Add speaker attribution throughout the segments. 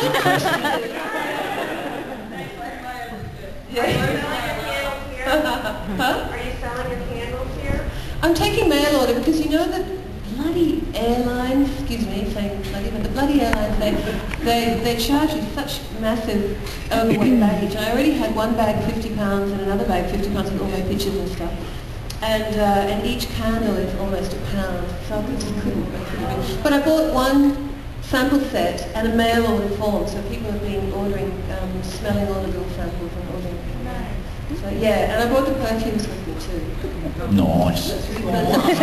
Speaker 1: Good question.
Speaker 2: Are you selling your candles here?
Speaker 3: I'm taking mail order because you know that bloody airlines, excuse me, saying bloody, but the bloody airlines, they charge you such massive overweight baggage. I already had one bag £50 and another bag £50 with all my pictures and stuff. And each candle is almost £1, so I just couldn't. But I bought one sample set and a mail order form, so people have been ordering, smelling all the little samples and ordering. So yeah, and I brought the perfumes with me too.
Speaker 1: Nice.
Speaker 3: Nice.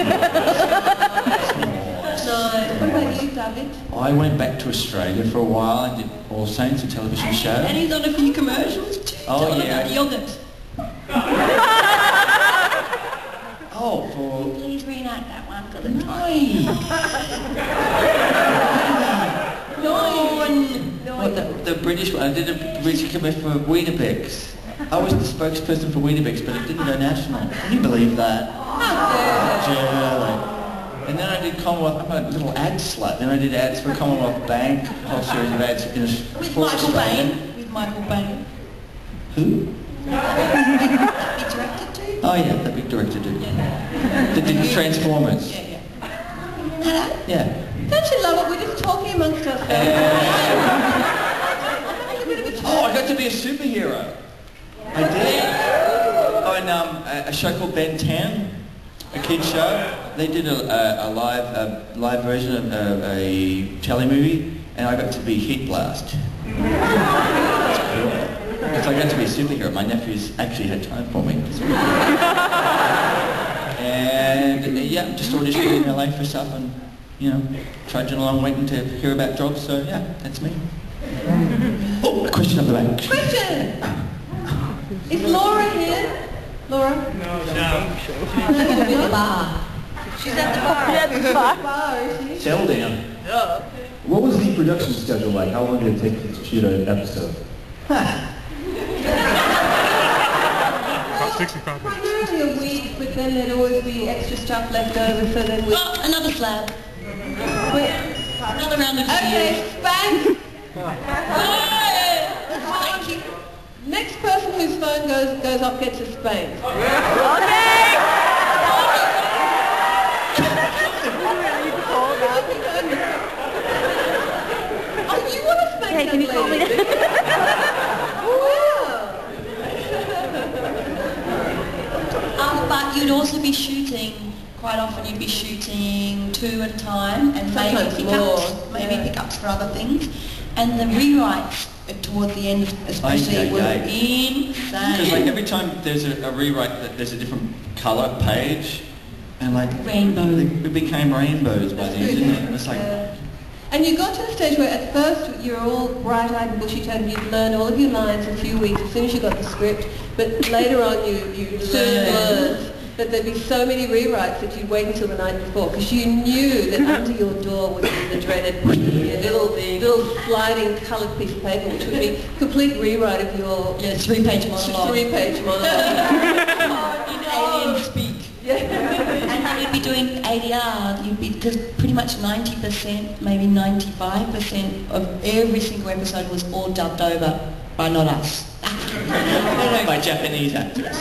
Speaker 3: What about you, David?
Speaker 1: I went back to Australia for a while and did All Saints, a television show.
Speaker 4: And he's on a few commercials too.
Speaker 1: Oh yeah.
Speaker 4: Yogurt.
Speaker 1: Oh, for...
Speaker 4: Please reenact that one for the
Speaker 1: Nice. What, the British one? I did a British commercial for Weetabix. I was the spokesperson for Weetabix, but it didn't go national. Can you believe that? Yeah. And then I did Commonwealth. I'm a little ad slut. Then I did ads for Commonwealth Bank, a whole series of ads in
Speaker 4: with Michael Bain. With Michael Bain.
Speaker 1: Who?
Speaker 4: Big director too.
Speaker 1: Oh yeah, the big director dude.
Speaker 4: Yeah.
Speaker 1: That did the Transformers.
Speaker 4: Yeah.
Speaker 1: Yeah.
Speaker 3: Don't you love it? We're just talking amongst ourselves.
Speaker 1: Oh, I got to be a superhero. I did. Oh, and a show called Ben 10, a kid's show. They did a live version of a telly movie, and I got to be Heat Blast. That's cool. So I got to be a superhero. My nephews actually had time for me. And yeah, just auditioning in LA for stuff, and you know, trudging along, waiting to hear about jobs. So yeah, that's me. Oh, a question up the back.
Speaker 3: Question! Is Laura here? Laura?
Speaker 5: No.
Speaker 3: She's at the bar. She's at the bar, is she?
Speaker 5: Settle down.
Speaker 3: Yeah.
Speaker 5: What was the production schedule like? How long did it take to shoot an episode?
Speaker 6: About 65 minutes.
Speaker 3: Primarily a week, but then there'd always be extra stuff left over, so then we...
Speaker 4: Oh, another slab. Another round of
Speaker 3: Okay, Spank!
Speaker 4: Thank you.
Speaker 3: Next person whose phone goes off gets a spank. Oh, you want to spank that lady? Wow!
Speaker 4: But you'd also be shooting, quite often you'd be shooting 2 at a time, and
Speaker 3: Sometimes
Speaker 4: maybe pickups for other things. And the rewrites towards the end especially were insane.
Speaker 1: Because like every time there's a rewrite, there's a different colour page, and like
Speaker 4: rainbow.
Speaker 1: It became rainbows by the end, didn't it? It's like.
Speaker 3: And you got to the stage where at first you're all bright-eyed and bushy-tailed and you'd learned all of your lines in a few weeks as soon as you got the script, but later on you learned that there'd be so many rewrites that you'd wait until the night before because you knew that under your door would be the dreaded little sliding coloured piece of paper which would be a complete rewrite of your
Speaker 4: 3-page monologue.
Speaker 3: In
Speaker 4: alien speak.
Speaker 3: Yeah.
Speaker 4: And then you'd be doing ADR, because pretty much 90%, maybe 95% of every single episode was all dubbed over by not us.
Speaker 1: By Japanese actors.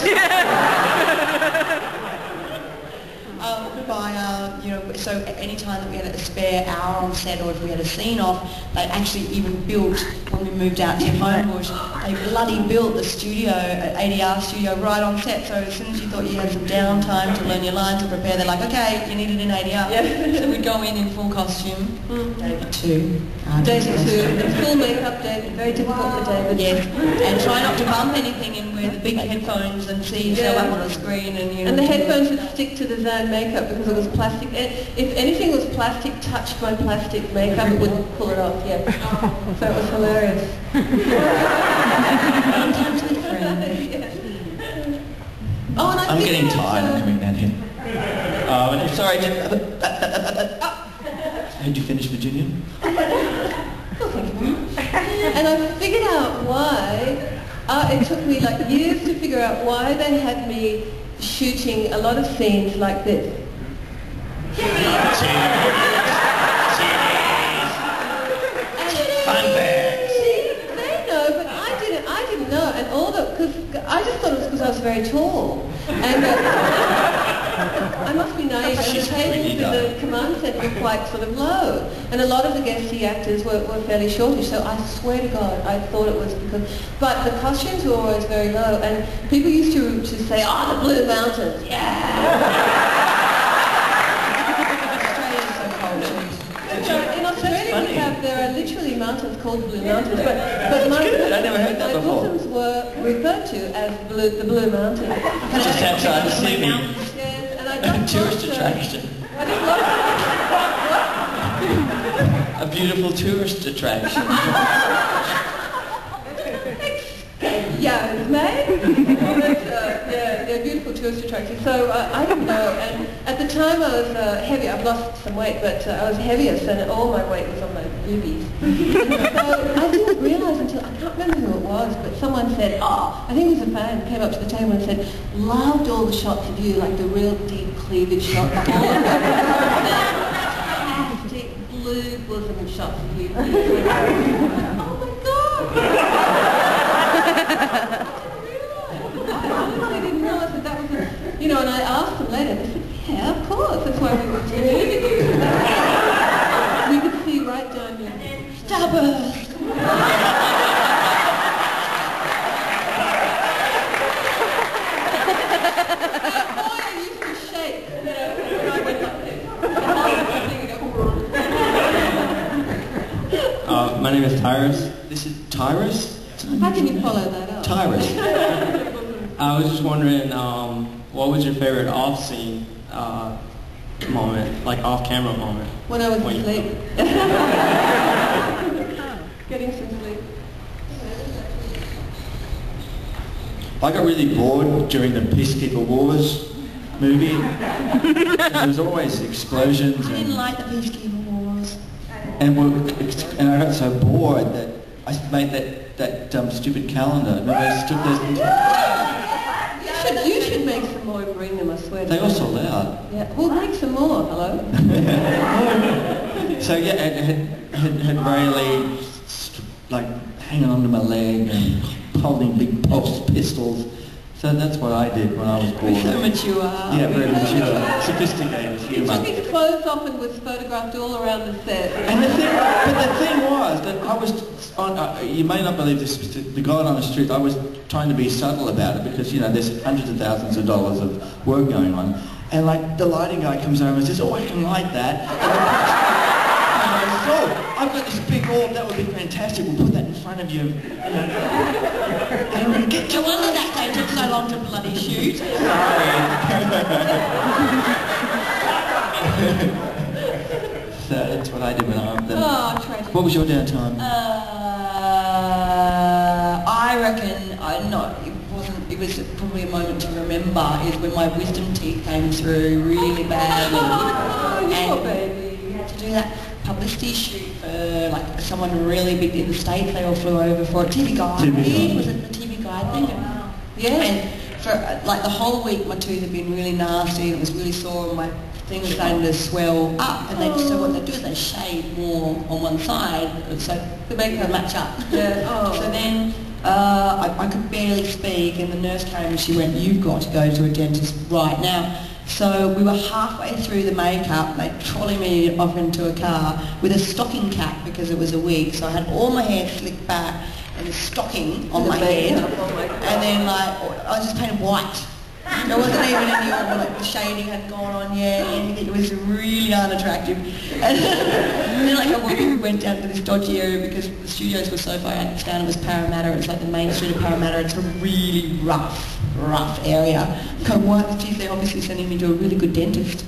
Speaker 4: So any time that we had a spare hour on set or if we had a scene off, they actually even built, when we moved out to Homebush, they bloody built the studio, ADR studio right on set. So as soon as you thought you had some downtime to learn your lines or prepare, they're like, okay, you need it in ADR. Yeah. So we'd go in full costume. David too.
Speaker 3: David too. Full makeup, David. Very difficult for David.
Speaker 4: Yes. And try not to bump anything and wear the big headphones and see yourself up on the screen. And
Speaker 3: the headphones would stick to the Zan makeup because it was plastic. If anything was plastic, touched by plastic makeup, it wouldn't pull it off, yeah. So it was hilarious. Oh, and
Speaker 1: I'm getting tired of coming down here. And I'm sorry. Had you finished Virginia?
Speaker 3: And I figured out why. It took me like years to figure out why they had me shooting a lot of scenes like this.
Speaker 1: Fun bags.
Speaker 3: time, because I just thought it was because I was very tall. And I must be naive, and the tables in the command centre were quite sort of low. And a lot of the guest actors were fairly shortish, so I swear to God, I thought it was because... But the costumes were always very low, and people used to say, oh, the Blue Mountains, yeah! In Australia, there are literally mountains called Blue Mountains, but my bosoms were referred to as the Blue Mountains.
Speaker 1: Just outside the city.
Speaker 3: Yes, and I just
Speaker 1: Tourist attraction.
Speaker 3: I just
Speaker 1: A beautiful tourist attraction.
Speaker 3: Yeah, it's May. Yeah, beautiful tourist attraction. So I didn't know, and at the time I was heavy. I've lost some weight, but I was heavier, so all my weight was on my boobies. And so I didn't realise until, I can't remember who it was, but someone said, oh, I think it was a fan, came up to the table and said, loved all the shots of you, like the real deep cleavage shots, all of them. Fantastic blue bosom shots of you. Oh my God! I didn't realise that was and I asked them later, they said, yeah, of course, that's why we were doing it. We could see right down your starburst. I used to shake, when I went up there.
Speaker 1: My name is Tyrus. This is Tyrus?
Speaker 3: How can you follow that up?
Speaker 1: Tyrus.
Speaker 7: I was just wondering, what was your favorite off-scene moment, like off-camera moment?
Speaker 3: When I was asleep. Getting some sleep.
Speaker 1: I got really bored during the Peacekeeper Wars movie. There was always explosions.
Speaker 4: I didn't like the Peacekeeper Wars.
Speaker 1: And I got so bored that I made that stupid calendar. Remember I took those...
Speaker 3: You should make some more and bring them, I swear.
Speaker 1: They all sold out.
Speaker 3: Yeah, we'll make some more, hello?
Speaker 1: So yeah, it had Rayleigh like hanging onto my leg and holding big pulse pistols. So that's what I did when I was bored.
Speaker 4: So mature.
Speaker 1: Yeah, very mature, sophisticated
Speaker 3: He
Speaker 1: humour.
Speaker 3: took his clothes off and was photographed all around the set.
Speaker 1: And the thing was that I was on, you may not believe this, the God honest truth, I was trying to be subtle about it because, there's hundreds of thousands of dollars of work going on. And like the lighting guy comes over and says, oh, I can light that. And I thought, I've got this big orb, that would be fantastic, we'll put that in front of you. And
Speaker 4: No wonder that day took so long to bloody shoot.
Speaker 1: So that's what I did when I was there.
Speaker 3: Oh, tragic.
Speaker 1: What was your downtime?
Speaker 4: I reckon, it was probably a moment to remember, is when my wisdom teeth came through really bad.
Speaker 3: Oh, baby.
Speaker 4: We had to do that publicity shoot for like someone really big in the States. They all flew over for a TV Guide. Was it the TV Guide thing?
Speaker 3: Wow. Yeah.
Speaker 4: And for like the whole week my tooth had been really nasty and it was really sore and my thing was starting to swell up, and so what they do is they shave more on one side so to make it match up.
Speaker 3: Yeah. Oh.
Speaker 4: So then I could barely speak, and the nurse came and she went, you've got to go to a dentist right now. So we were halfway through the makeup, they trolley me off into a car with a stocking cap because it was a wig, so I had all my hair slicked back and a stocking on my head, and then like I was just painted white. There wasn't even any like the shading hadn't gone on yet, anything. It was really unattractive. And then like we went down to this dodgy area because the studios were so far down. It was Parramatta. It's like the main street of Parramatta. It's a really rough area. Go, what? Geez, they're obviously sending me to a really good dentist.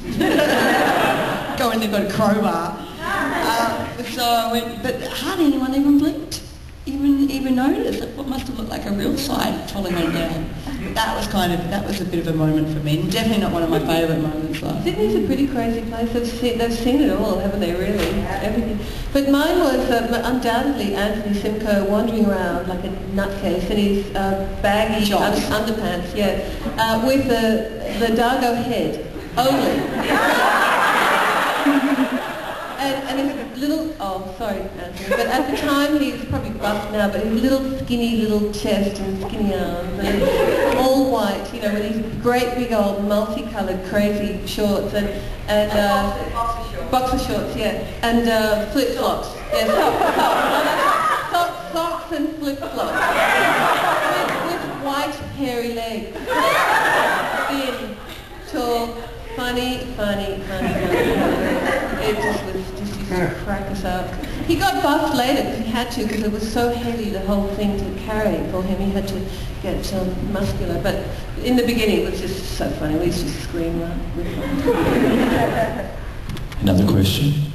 Speaker 4: Go in, they've got a crowbar. So I went, but hardly anyone even blinked. Even noticed. What must have looked like a real sight falling on down. That was a bit of a moment for me, and definitely not one of my favourite moments.
Speaker 3: Sydney's a pretty crazy place. They've seen it all, haven't they, really? Everything. But mine was undoubtedly Anthony Simcoe wandering around like a nutcase in his baggy underpants, with the Dargo head only. and his little, oh, sorry, Anthony, but at the time he's probably buff now, but his little skinny little chest and skinny arms, and all white, you know, with these great big old multicoloured crazy shorts and boxer shorts, yeah, and flip-flops, yeah, socks and flip-flops, with white hairy legs, thin, tall, funny. It just used to crack us up. He got buffed later because he had to, because it was so heavy, the whole thing to carry for him. He had to get muscular. But in the beginning, it was just so funny. We used to scream.
Speaker 1: Another question?